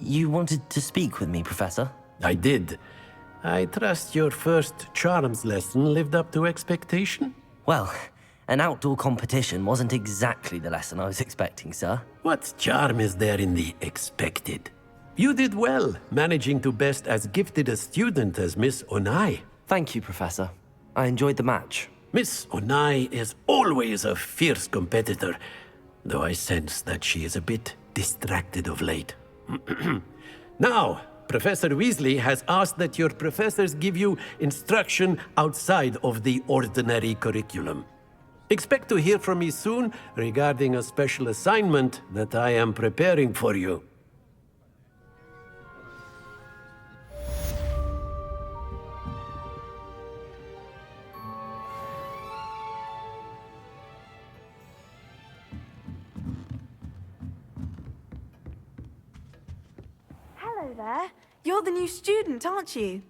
You wanted to speak with me, Professor? I did. I trust your first charms lesson lived up to expectation? Well, an outdoor competition wasn't exactly the lesson I was expecting, sir. What charm is there in the expected? You did well, managing to best as gifted a student as Miss Onai. Thank you, Professor. I enjoyed the match. Miss Onai is always a fierce competitor, though I sense that she is a bit distracted of late. Now, Professor Weasley has asked that your professors give you instruction outside of the ordinary curriculum. Expect to hear from me soon regarding a special assignment that I am preparing for you. Hello there. You're the new student, aren't you?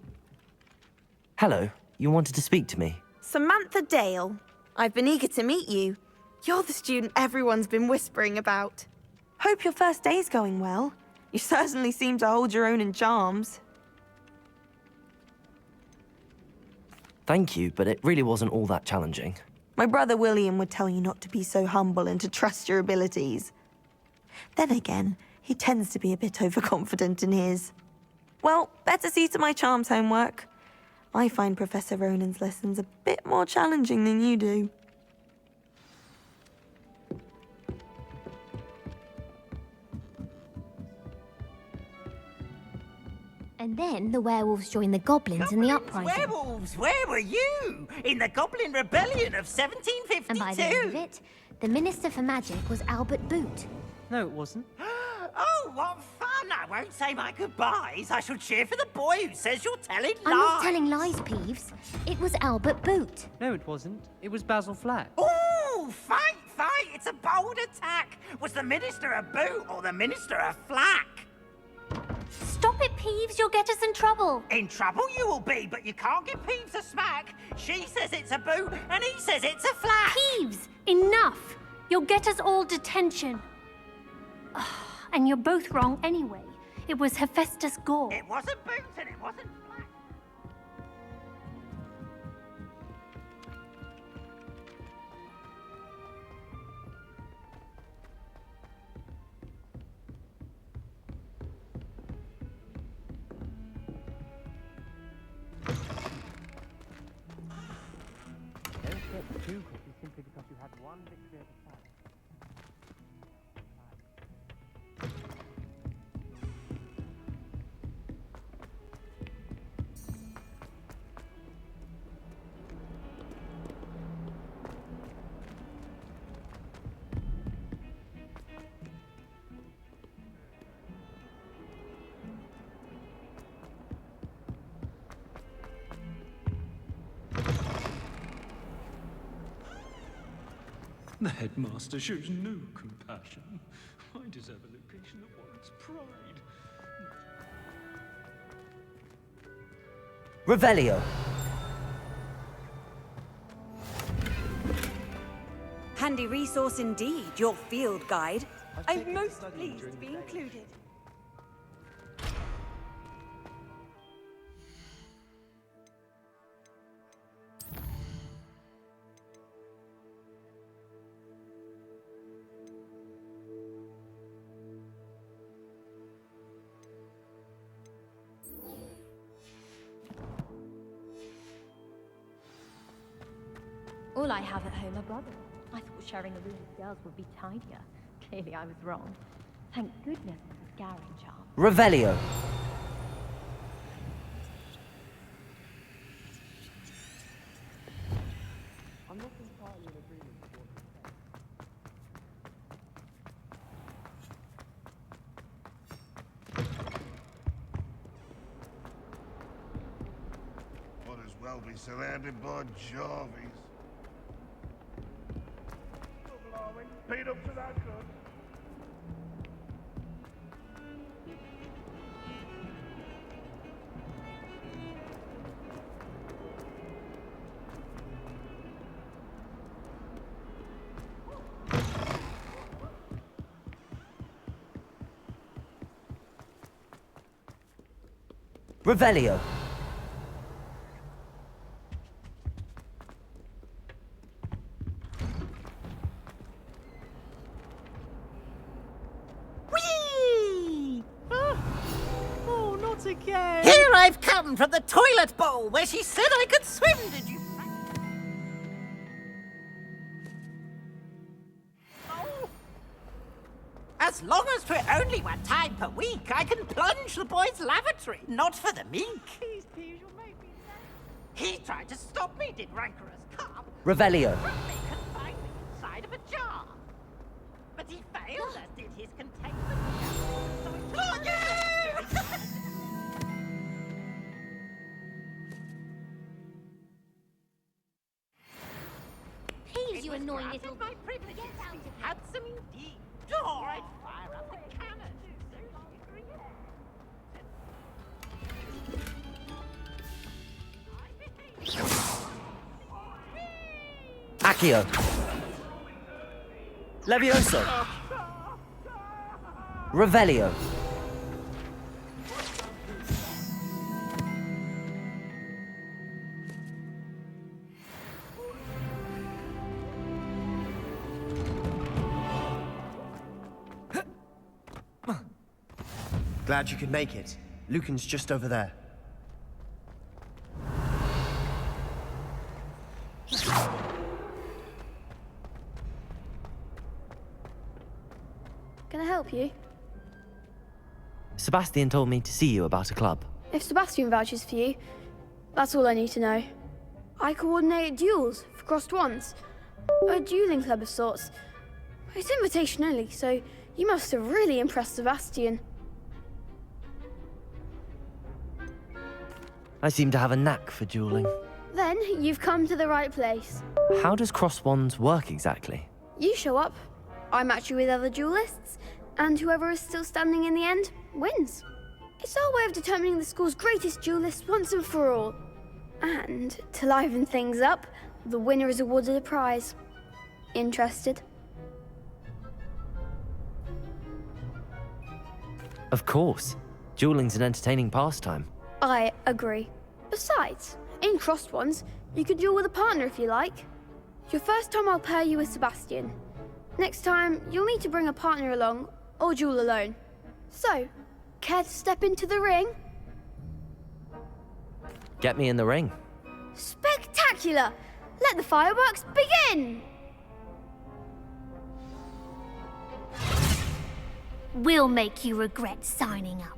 Hello, you wanted to speak to me? Samantha Dale. I've been eager to meet you. You're the student everyone's been whispering about. Hope your first day's going well. You certainly seem to hold your own in charms. Thank you, but it really wasn't all that challenging. My brother William would tell you not to be so humble and to trust your abilities. Then again, he tends to be a bit overconfident in his. Well, better see to my charms homework. I find Professor Ronan's lessons a bit more challenging than you do. And then the werewolves joined the goblins in the uprising. Werewolves, where were you? In the Goblin Rebellion of 1752? And by the end of it, the Minister for Magic was Albert Boot. No, it wasn't. Oh, what fun! I won't say my goodbyes. I shall cheer for the boy who says you're telling lies. I'm not telling lies, Peeves. It was Albert Boot. No, it wasn't. It was Basil Flack. Ooh, fight, fight! It's a bold attack. Was the Minister a boot or the Minister a flack? Stop it, Peeves. You'll get us in trouble. In trouble you will be, but you can't give Peeves a smack. She says it's a boot and he says it's a flack. Peeves, enough! You'll get us all detention. And you're both wrong anyway. It was Hephaestus Gore. It wasn't boot and it wasn't flack. Don't get too cocky simply because you had one victory at a time. The headmaster shows no compassion. I deserve a location that warrants pride. Revelio. Handy resource indeed, your field guide. I'm most pleased to be included. All I have at home are brothers. I thought sharing a room with girls would be tidier. Clearly I was wrong. Thank goodness for the scouring charm. Revelio. I'm not entirely in agreement with what you said. Might as well be surrounded by Jarvies. Beat up to that good. Revelio. Whee! Oh, not again. Here I've come from the toilet bowl where she said I could swim, did you? Oh. As long as we're only one time per week, I can plunge the boys' lavatory. Not for the meek. Please, Peeves, you'll make me laugh. He tried to stop me, did rancorous cop. Revelio. They confined me inside of a jar. But he failed, as did his containment. So he took you! Peeves, you annoying little... My privilege handsome indeed. Oh, I'd fire up the cannon. Accio. Levioso. Revelio. Glad you could make it. Lucan's just over there. Can I help you? Sebastian told me to see you about a club. If Sebastian vouches for you, that's all I need to know. I coordinate duels for crossed wands. A dueling club of sorts. It's invitation only, so you must have really impressed Sebastian. I seem to have a knack for dueling. Then you've come to the right place. How does cross wands work exactly? You show up, I match you with other duelists, and whoever is still standing in the end wins. It's our way of determining the school's greatest duelist once and for all. And to liven things up, the winner is awarded a prize. Interested? Of course. Dueling's an entertaining pastime. I agree. Besides, in crossed ones, you can duel with a partner if you like. Your first time I'll pair you with Sebastian. Next time, you'll need to bring a partner along, or duel alone. So, care to step into the ring? Get me in the ring. Spectacular! Let the fireworks begin! We'll make you regret signing up.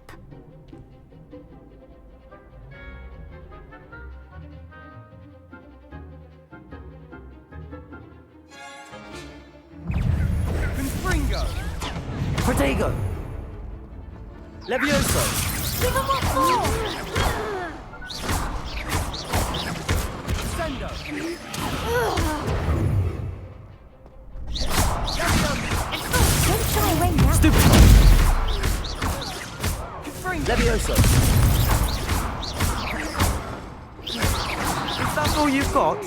Confringo! Protego! Levioso! Give him what for! Sendo! Don't shy away now. Stupid! Confringo! Levioso! Is that all you've got?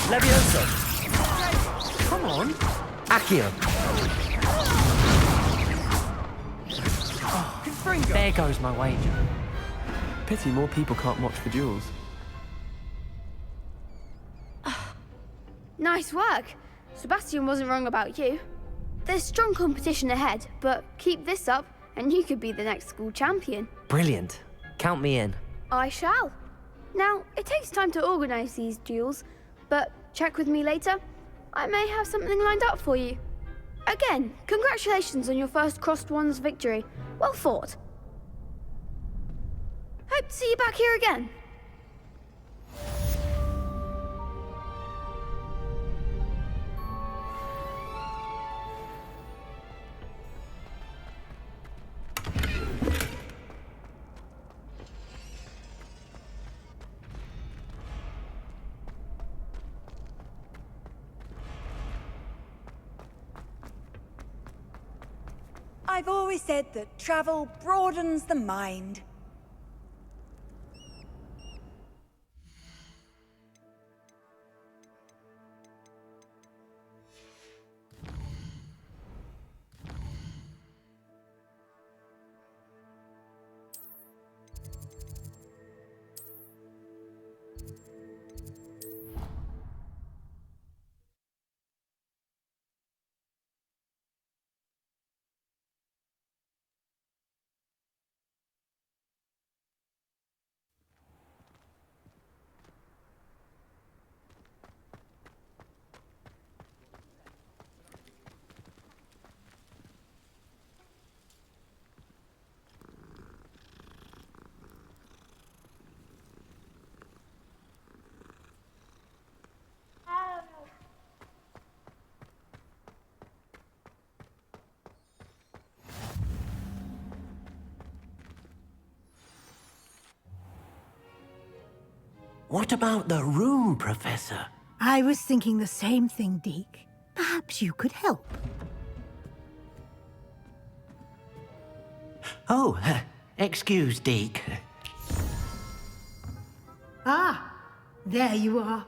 Levioso! Come on! Accio! Confringo! There goes my wager. Pity more people can't watch the duels. Nice work. Sebastian wasn't wrong about you. There's strong competition ahead, but keep this up and you could be the next school champion. Brilliant. Count me in. I shall. Now, it takes time to organise these duels, but check with me later. I may have something lined up for you. Again, congratulations on your first crossed wands victory. Well fought. Hope to see you back here again. I've always said that travel broadens the mind. What about the room, Professor? I was thinking the same thing, Deke. Perhaps you could help. Oh, excuse, Deke. Ah, there you are.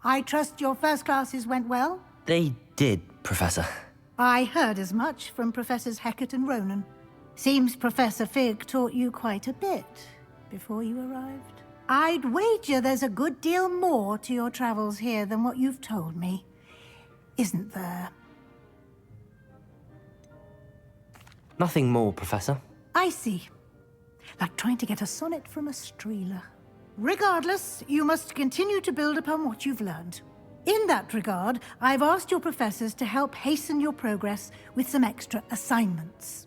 I trust your first classes went well? They did, Professor. I heard as much from Professors Hecat and Ronan. Seems Professor Fig taught you quite a bit before you arrived. I'd wager there's a good deal more to your travels here than what you've told me. Isn't there? Nothing more, Professor. I see. Like trying to get a sonnet from a streeler. Regardless, you must continue to build upon what you've learned. In that regard, I've asked your professors to help hasten your progress with some extra assignments.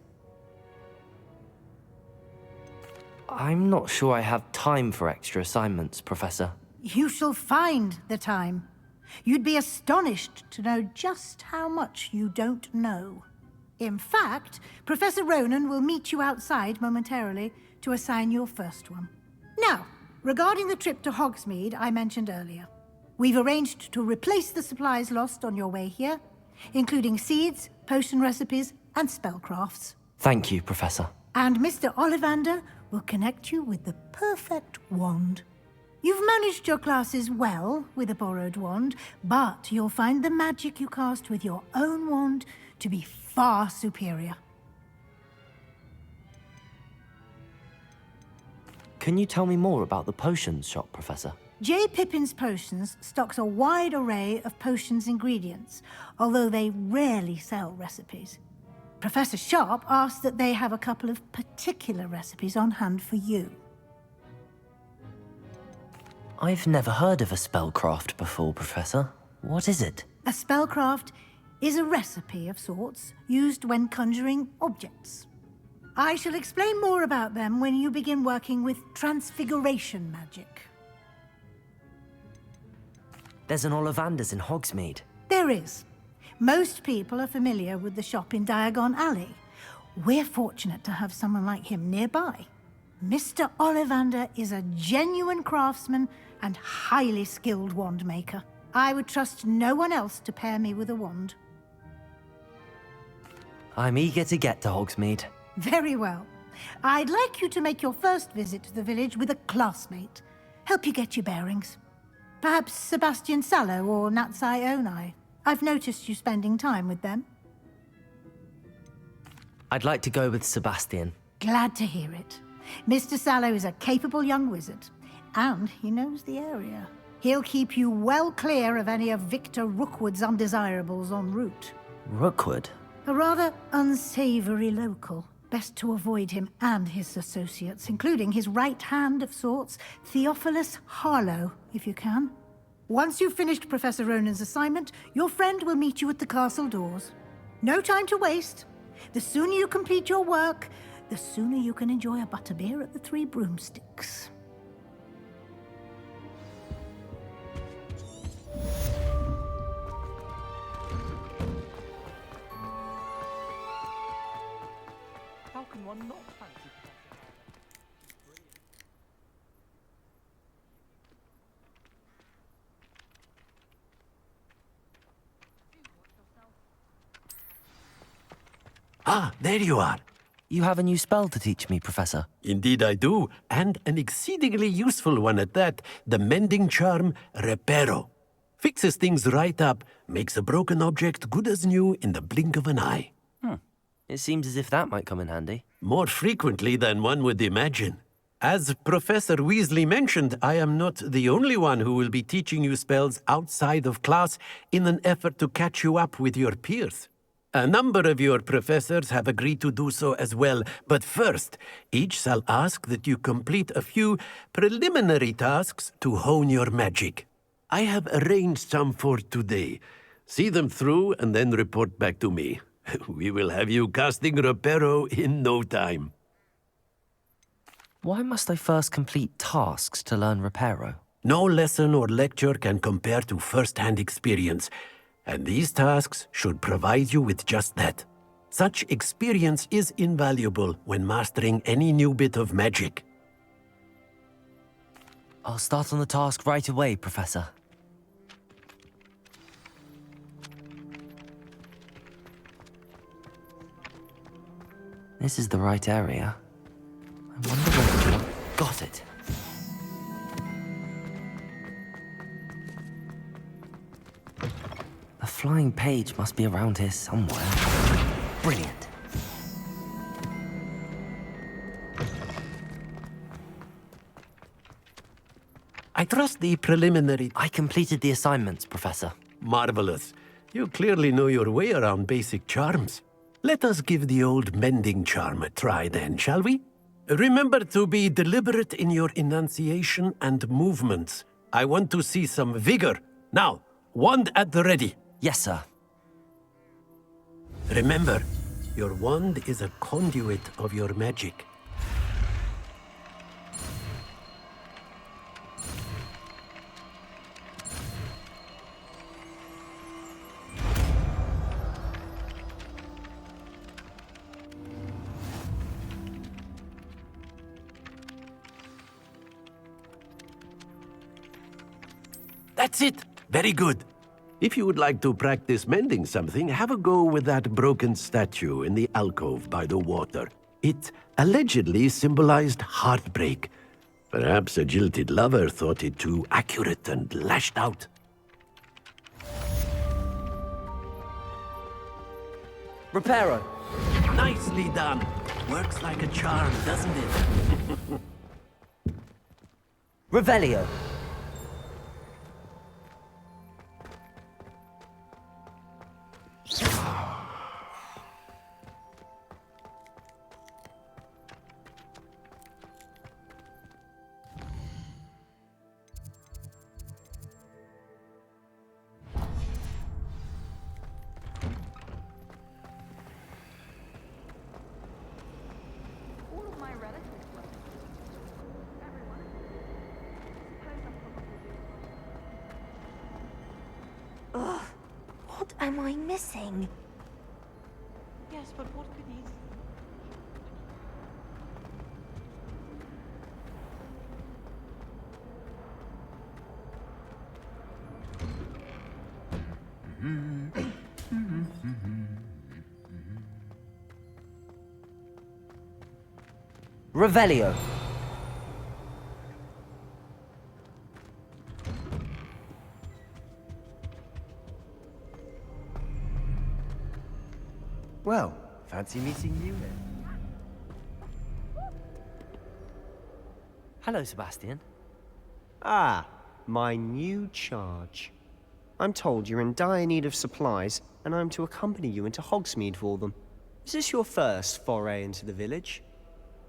I'm not sure I have time for extra assignments, Professor. You shall find the time. You'd be astonished to know just how much you don't know. In fact, Professor Ronan will meet you outside momentarily to assign your first one. Now, regarding the trip to Hogsmead I mentioned earlier, we've arranged to replace the supplies lost on your way here, including seeds, potion recipes, and spellcrafts. Thank you, Professor. And Mr. Ollivander will connect you with the perfect wand. You've managed your classes well with a borrowed wand, but you'll find the magic you cast with your own wand to be far superior. Can you tell me more about the potions shop, Professor? J. Pippin's Potions stocks a wide array of potions ingredients, although they rarely sell recipes. Professor Sharp asked that they have a couple of particular recipes on hand for you. I've never heard of a spellcraft before, Professor. What is it? A spellcraft is a recipe of sorts used when conjuring objects. I shall explain more about them when you begin working with transfiguration magic. There's an Ollivander's in Hogsmead. There is. Most people are familiar with the shop in Diagon Alley. We're fortunate to have someone like him nearby. Mr. Ollivander is a genuine craftsman and highly skilled wand maker. I would trust no one else to pair me with a wand. I'm eager to get to Hogsmead. Very well. I'd like you to make your first visit to the village with a classmate. Help you get your bearings. Perhaps Sebastian Sallow or Natsai Onai. I've noticed you spending time with them. I'd like to go with Sebastian. Glad to hear it. Mr. Sallow is a capable young wizard, and he knows the area. He'll keep you well clear of any of Victor Rookwood's undesirables en route. Rookwood? A rather unsavory local. Best to avoid him and his associates, including his right hand of sorts, Theophilus Harlow, if you can. Once you've finished Professor Ronan's assignment, your friend will meet you at the castle doors. No time to waste. The sooner you complete your work, the sooner you can enjoy a butterbeer at the Three Broomsticks. How can one not fancy Ah, there you are. You have a new spell to teach me, Professor. Indeed I do, and an exceedingly useful one at that, the mending charm Reparo. Fixes things right up, makes a broken object good as new in the blink of an eye. It seems as if that might come in handy. More frequently than one would imagine. As Professor Weasley mentioned, I am not the only one who will be teaching you spells outside of class in an effort to catch you up with your peers. A number of your professors have agreed to do so as well, but first, each shall ask that you complete a few preliminary tasks to hone your magic. I have arranged some for today. See them through and then report back to me. We will have you casting Reparo in no time. Why must I first complete tasks to learn Reparo? No lesson or lecture can compare to first-hand experience, and these tasks should provide you with just that. Such experience is invaluable when mastering any new bit of magic. I'll start on the task right away, Professor. This is the right area. I wonder where... Got it. The flying page must be around here somewhere. Brilliant. I trust the preliminary... I completed the assignments, Professor. Marvelous. You clearly know your way around basic charms. Let us give the old mending charm a try then, shall we? Remember to be deliberate in your enunciation and movements. I want to see some vigor. Now, wand at the ready. Yes, sir. Remember, your wand is a conduit of your magic. That's it! Very good. If you would like to practice mending something, have a go with that broken statue in the alcove by the water. It allegedly symbolized heartbreak. Perhaps a jilted lover thought it too accurate and lashed out. Reparo. Nicely done. Works like a charm, doesn't it? Revelio. Ugh, what am I missing? Yes, but what could he... Revelio. Well, fancy meeting you then. Hello, Sebastian. Ah, my new charge. I'm told you're in dire need of supplies, and I'm to accompany you into Hogsmead for them. Is this your first foray into the village?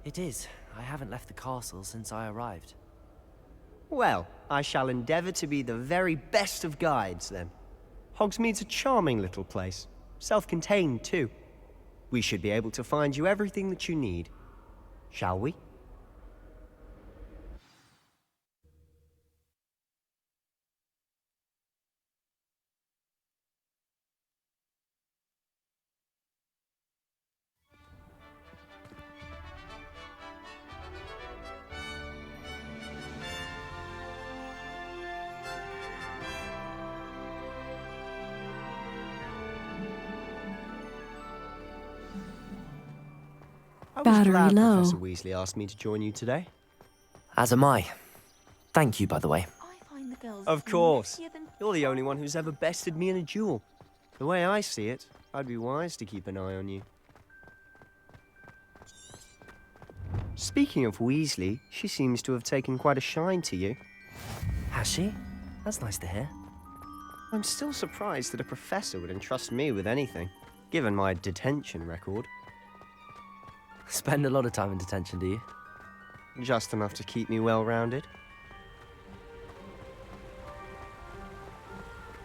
It is. I haven't left the castle since I arrived. Well, I shall endeavor to be the very best of guides, then. Hogsmead's a charming little place. Self-contained, too. We should be able to find you everything that you need. Shall we? Battery glad low. Professor Weasley asked me to join you today. As am I. Thank you, by the way. Of course. You're the only one who's ever bested me in a duel. The way I see it, I'd be wise to keep an eye on you. Speaking of Weasley, she seems to have taken quite a shine to you. Has she? That's nice to hear. I'm still surprised that a professor would entrust me with anything, given my detention record. Spend a lot of time in detention, do you? Just enough to keep me well-rounded.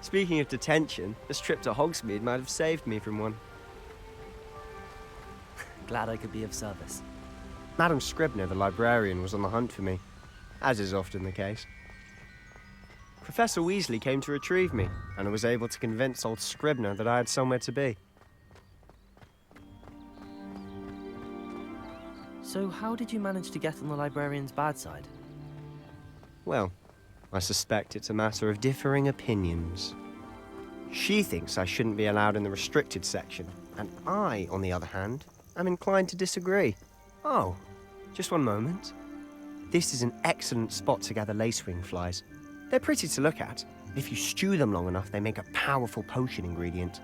Speaking of detention, this trip to Hogsmead might have saved me from one. Glad I could be of service. Madam Scribner, the librarian, was on the hunt for me, as is often the case. Professor Weasley came to retrieve me, and I was able to convince old Scribner that I had somewhere to be. So how did you manage to get on the librarian's bad side? Well, I suspect it's a matter of differing opinions. She thinks I shouldn't be allowed in the restricted section, and I, on the other hand, am inclined to disagree. Oh, just one moment. This is an excellent spot to gather lacewing flies. They're pretty to look at. If you stew them long enough, they make a powerful potion ingredient.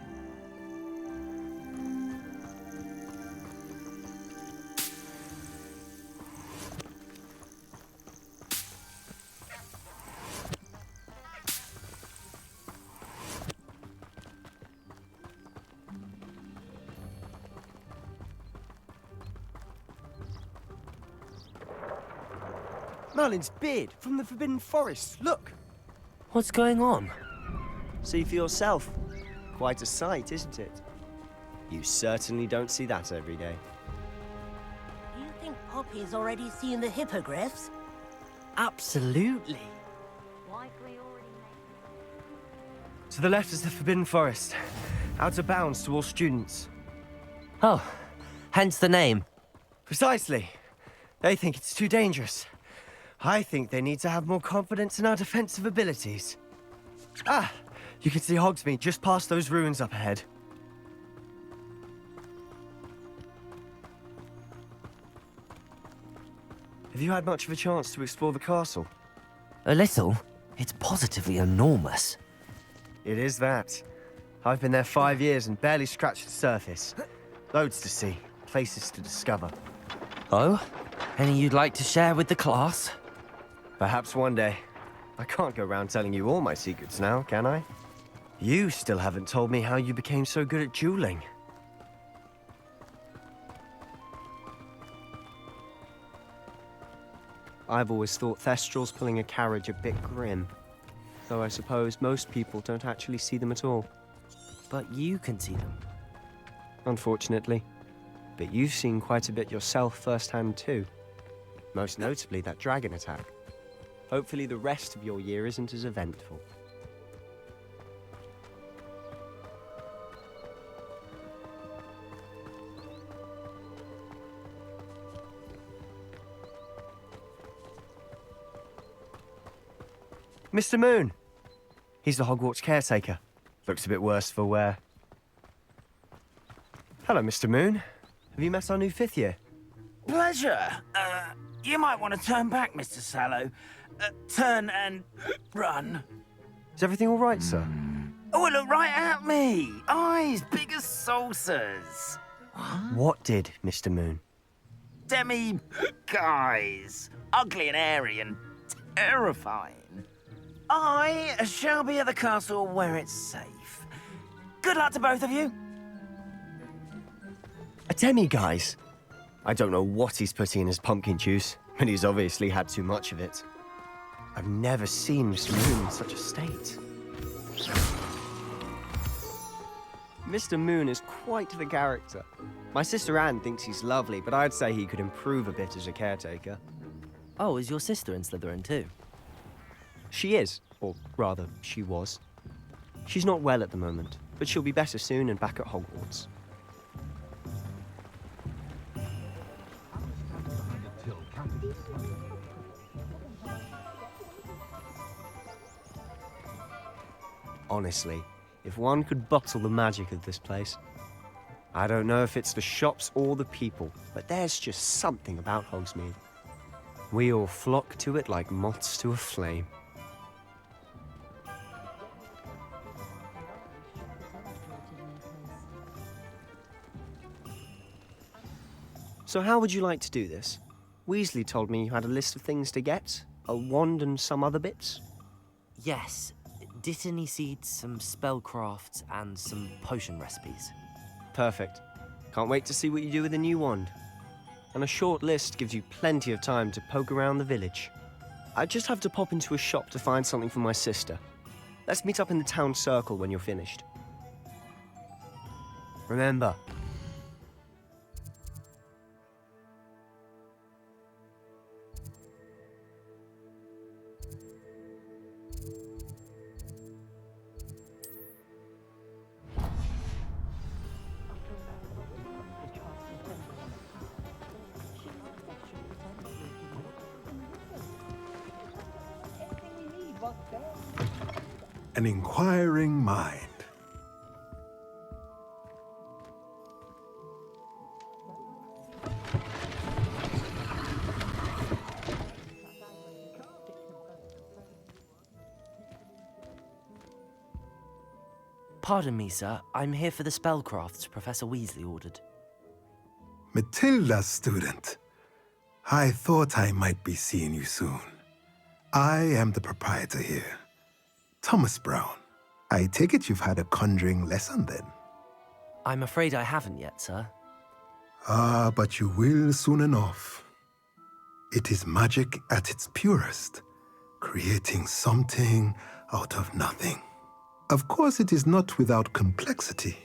Merlin's beard from the Forbidden Forest. Look! What's going on? See for yourself. Quite a sight, isn't it? You certainly don't see that every day. Do you think Poppy's already seen the hippogriffs? Absolutely. To the left is the Forbidden Forest. Out of bounds to all students. Oh, hence the name. Precisely. They think it's too dangerous. I think they need to have more confidence in our defensive abilities. Ah, you can see Hogsmead just past those ruins up ahead. Have you had much of a chance to explore the castle? A little. It's positively enormous. It is that. I've been there 5 years and barely scratched the surface. Loads to see, places to discover. Oh? Any you'd like to share with the class? Perhaps one day. I can't go around telling you all my secrets now, can I? You still haven't told me how you became so good at dueling. I've always thought Thestrals pulling a carriage a bit grim. Though I suppose most people don't actually see them at all. But you can see them. Unfortunately. But you've seen quite a bit yourself firsthand too. Most notably that dragon attack. Hopefully the rest of your year isn't as eventful. Mr. Moon! He's the Hogwarts caretaker. Looks a bit worse for wear. Hello, Mr. Moon. Have you met our new 5th year? Pleasure. You might want to turn back, Mr. Sallow. Turn and run. Is everything all right, sir? Oh, look right at me. Eyes big as saucers. What did, Mr. Moon? Guys. Ugly and hairy and terrifying. I shall be at the castle where it's safe. Good luck to both of you. A demi-guise? I don't know what he's putting in his pumpkin juice, but he's obviously had too much of it. I've never seen Mr. Moon in such a state. Mr. Moon is quite the character. My sister Anne thinks he's lovely, but I'd say he could improve a bit as a caretaker. Oh, is your sister in Slytherin too? She is, or rather, she was. She's not well at the moment, but she'll be better soon and back at Hogwarts. Honestly, if one could bottle the magic of this place. I don't know if it's the shops or the people, but there's just something about Hogsmead. We all flock to it like moths to a flame. So how would you like to do this? Weasley told me you had a list of things to get, a wand and some other bits. Yes. Dittany seeds, some spellcrafts, and some potion recipes. Perfect. Can't wait to see what you do with the new wand. And a short list gives you plenty of time to poke around the village. I just have to pop into a shop to find something for my sister. Let's meet up in the town circle when you're finished. Remember, An inquiring mind. Pardon me, sir. I'm here for the spellcrafts Professor Weasley ordered. Matilda's student. I thought I might be seeing you soon. I am the proprietor here, Thomas Brown. I take it you've had a conjuring lesson then? I'm afraid I haven't yet, sir. Ah, but you will soon enough. It is magic at its purest, creating something out of nothing. Of course, it is not without complexity,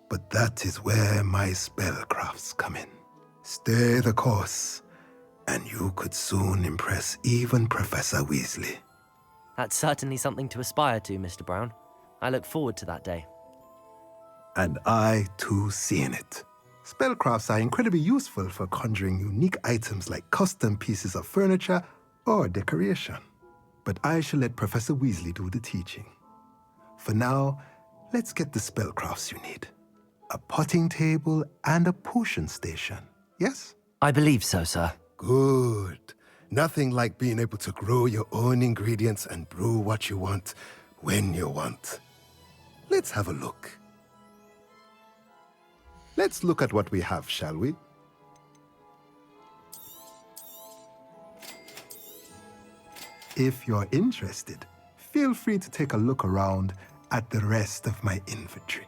but that is where my spellcrafts come in. Stay the course, and you could soon impress even Professor Weasley. That's certainly something to aspire to, Mr. Brown. I look forward to that day. And I, too, see in it. Spellcrafts are incredibly useful for conjuring unique items like custom pieces of furniture or decoration. But I shall let Professor Weasley do the teaching. For now, let's get the spellcrafts you need. A potting table and a potion station, yes? I believe so, sir. Good. Nothing like being able to grow your own ingredients and brew what you want when you want. Let's have a look. Let's look at what we have, shall we? If you're interested, feel free to take a look around at the rest of my inventory.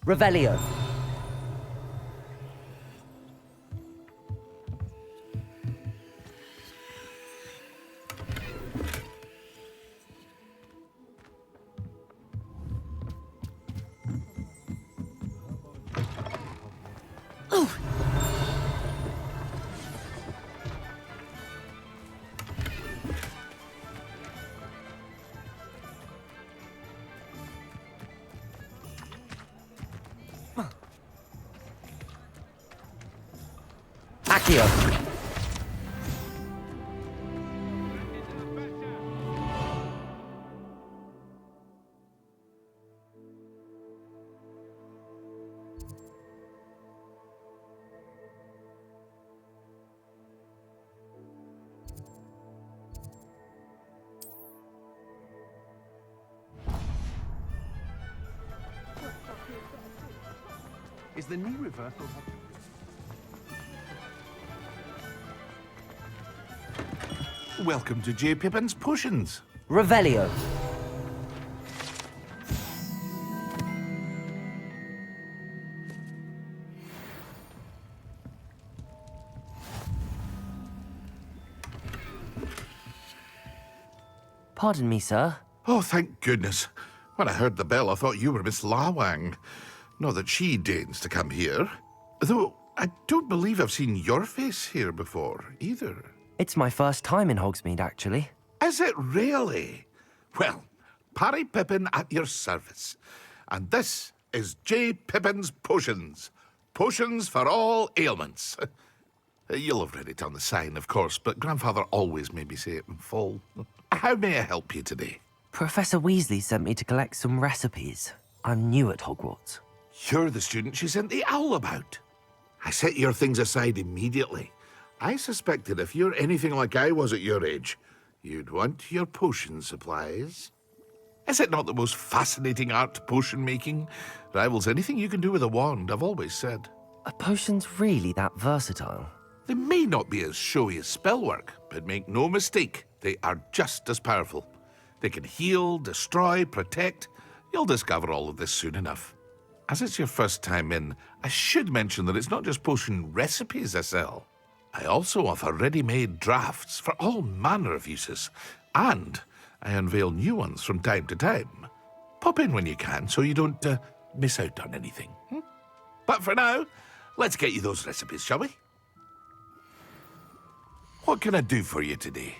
Revelio. Accio. Is the knee reversal? Welcome to J. Pippin's Potions. Revelio. Pardon me, sir. Oh, thank goodness. When I heard the bell, I thought you were Miss Lawang. Not that she deigns to come here. Though I don't believe I've seen your face here before, either. It's my first time in Hogsmead, actually. Is it really? Well, Parry Pippin at your service. And this is J. Pippin's Potions. Potions for all ailments. You'll have read it on the sign, of course, but Grandfather always made me say it in full. How may I help you today? Professor Weasley sent me to collect some recipes. I'm new at Hogwarts. You're the student she sent the owl about. I set your things aside immediately. I suspected if you're anything like I was at your age, you'd want your potion supplies. Is it not the most fascinating art, potion making? Rivals anything you can do with a wand, I've always said. Are potions really that versatile? They may not be as showy as spellwork, but make no mistake, they are just as powerful. They can heal, destroy, protect. You'll discover all of this soon enough. As it's your first time in, I should mention that it's not just potion recipes I sell. I also offer ready-made drafts for all manner of uses, and I unveil new ones from time to time. Pop in when you can so you don't miss out on anything. But for now, let's get you those recipes, shall we? What can I do for you today?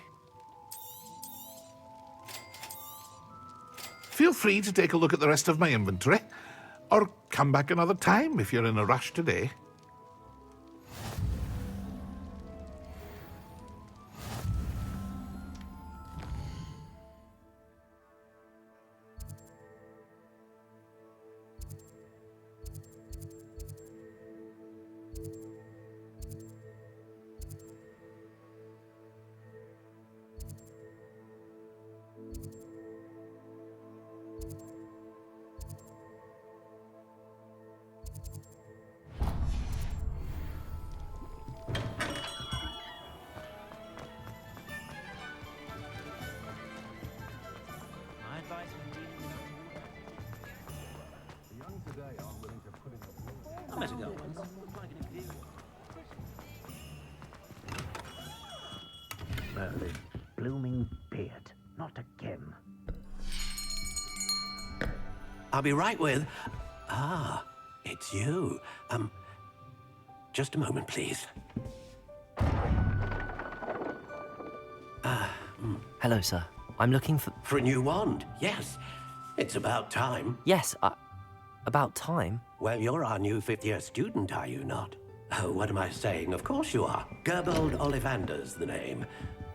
Feel free to take a look at the rest of my inventory, or come back another time if you're in a rush today. I met a girl once. Looked like an imperial. Merlin's blooming beard. Not again. I'll be right with... Ah, it's you. Just a moment, please. Hello, sir. I'm looking for... For a new wand, yes. It's about time. Yes, about time? Well, you're our new fifth-year student, are you not? Oh, what am I saying? Of course you are. Gerbold Ollivander's the name.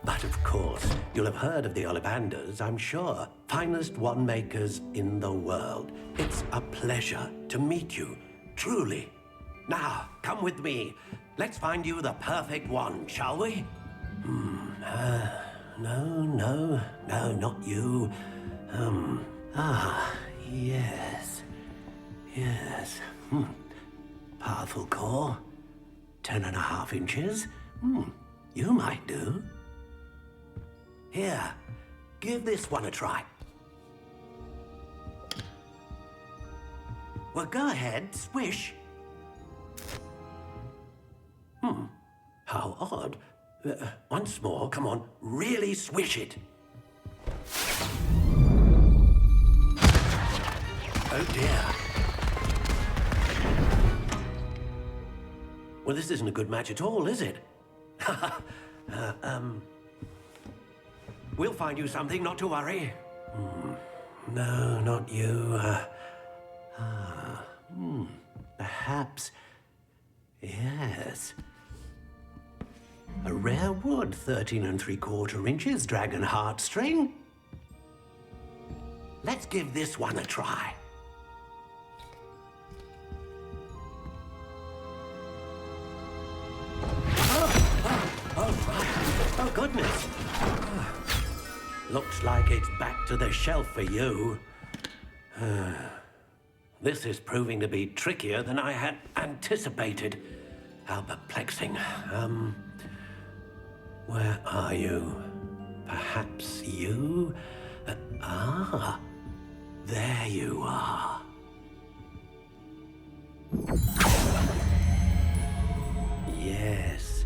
But of course, you'll have heard of the Ollivanders, I'm sure. Finest wand makers in the world. It's a pleasure to meet you, truly. Now, come with me. Let's find you the perfect wand, shall we? No, not you. Yes. Powerful core. 10.5 inches. You might do. Here, give this one a try. Well, go ahead, swish. How odd. Once more, come on, really swish it. Oh dear. Well, this isn't a good match at all, is it? We'll find you something, not to worry. No, not you. Perhaps. Yes. A rare wood, 13 3/4 inches, dragon heartstring. Let's give this one a try. Oh, goodness. Looks like it's back to the shelf for you. This is proving to be trickier than I had anticipated. How perplexing. Where are you? Perhaps you? There you are. Yes,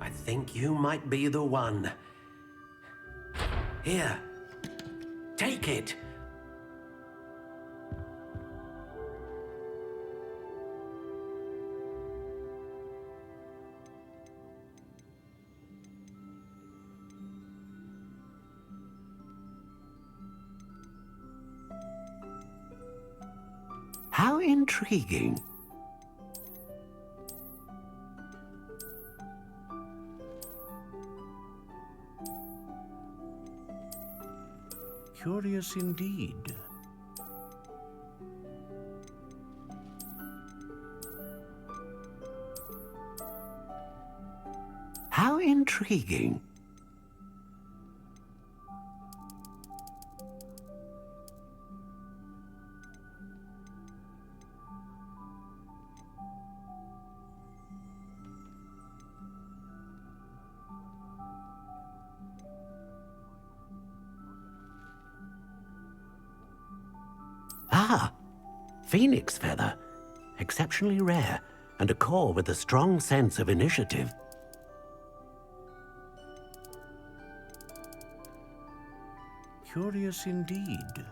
I think you might be the one. Here, take it. How intriguing. Curious indeed. How intriguing. Phoenix feather. Exceptionally rare, and a core with a strong sense of initiative. Curious indeed.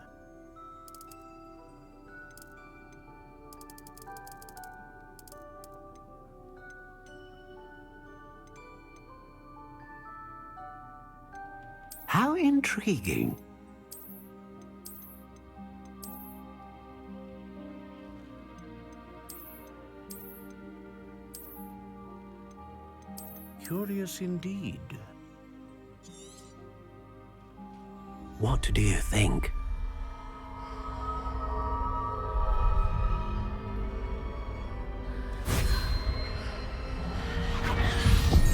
intriguing. Curious indeed. What do you think?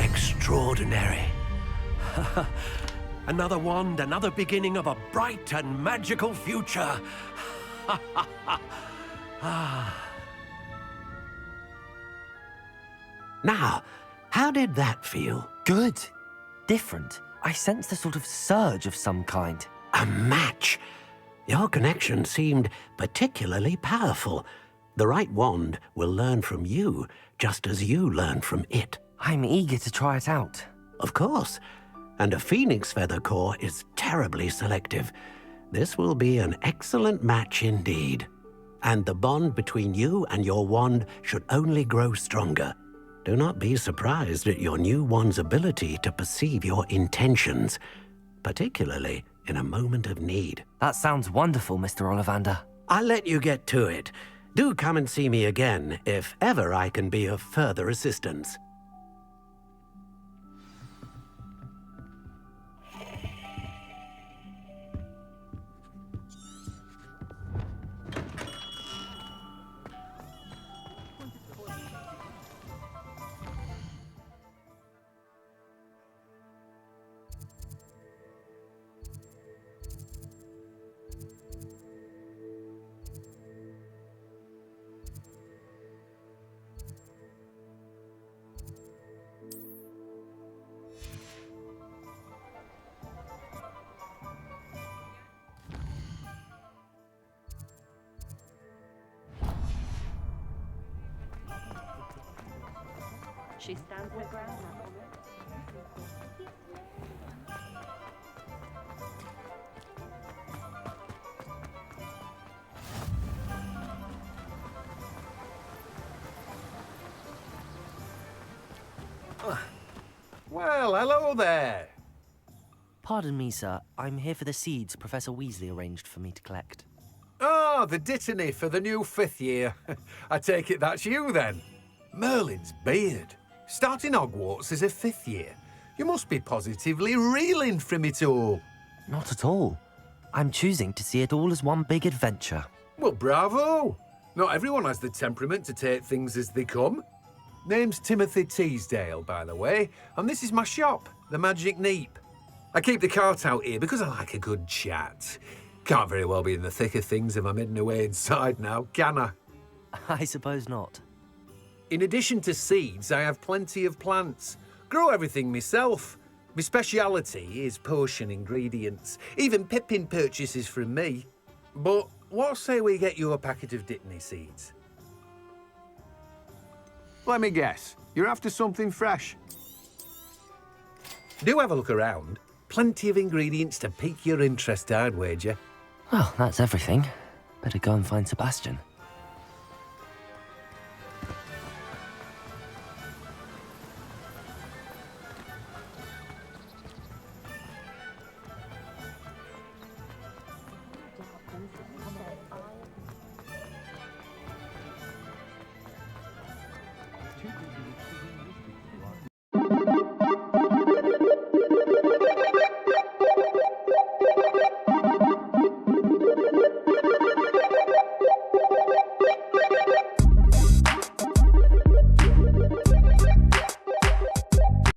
Extraordinary. Another wand, another beginning of a bright and magical future. Now, how did that feel? Good. Different. I sensed a sort of surge of some kind. A match. Your connection seemed particularly powerful. The right wand will learn from you, just as you learn from it. I'm eager to try it out. Of course. And a phoenix feather core is terribly selective. This will be an excellent match indeed. And the bond between you and your wand should only grow stronger. Do not be surprised at your new wand's ability to perceive your intentions, particularly in a moment of need. That sounds wonderful, Mr. Ollivander. I'll let you get to it. Do come and see me again if ever I can be of further assistance. She stands her ground. Well, hello there. Pardon me, sir. I'm here for the seeds Professor Weasley arranged for me to collect. Oh, the dittany for the new 5th year. I take it that's you, then. Merlin's beard. Starting Hogwarts as a 5th year. You must be positively reeling from it all. Not at all. I'm choosing to see it all as one big adventure. Well, bravo. Not everyone has the temperament to take things as they come. Name's Timothy Teasdale, by the way, and this is my shop, the Magic Neep. I keep the cart out here because I like a good chat. Can't very well be in the thick of things if I'm hidden away inside now, can I? I suppose not. In addition to seeds, I have plenty of plants. Grow everything myself. My speciality is potion ingredients. Even Pippin purchases from me. But what say we get you a packet of Dittany seeds? Let me guess. You're after something fresh. Do have a look around. Plenty of ingredients to pique your interest, I'd wager. Well, that's everything. Better go and find Sebastian.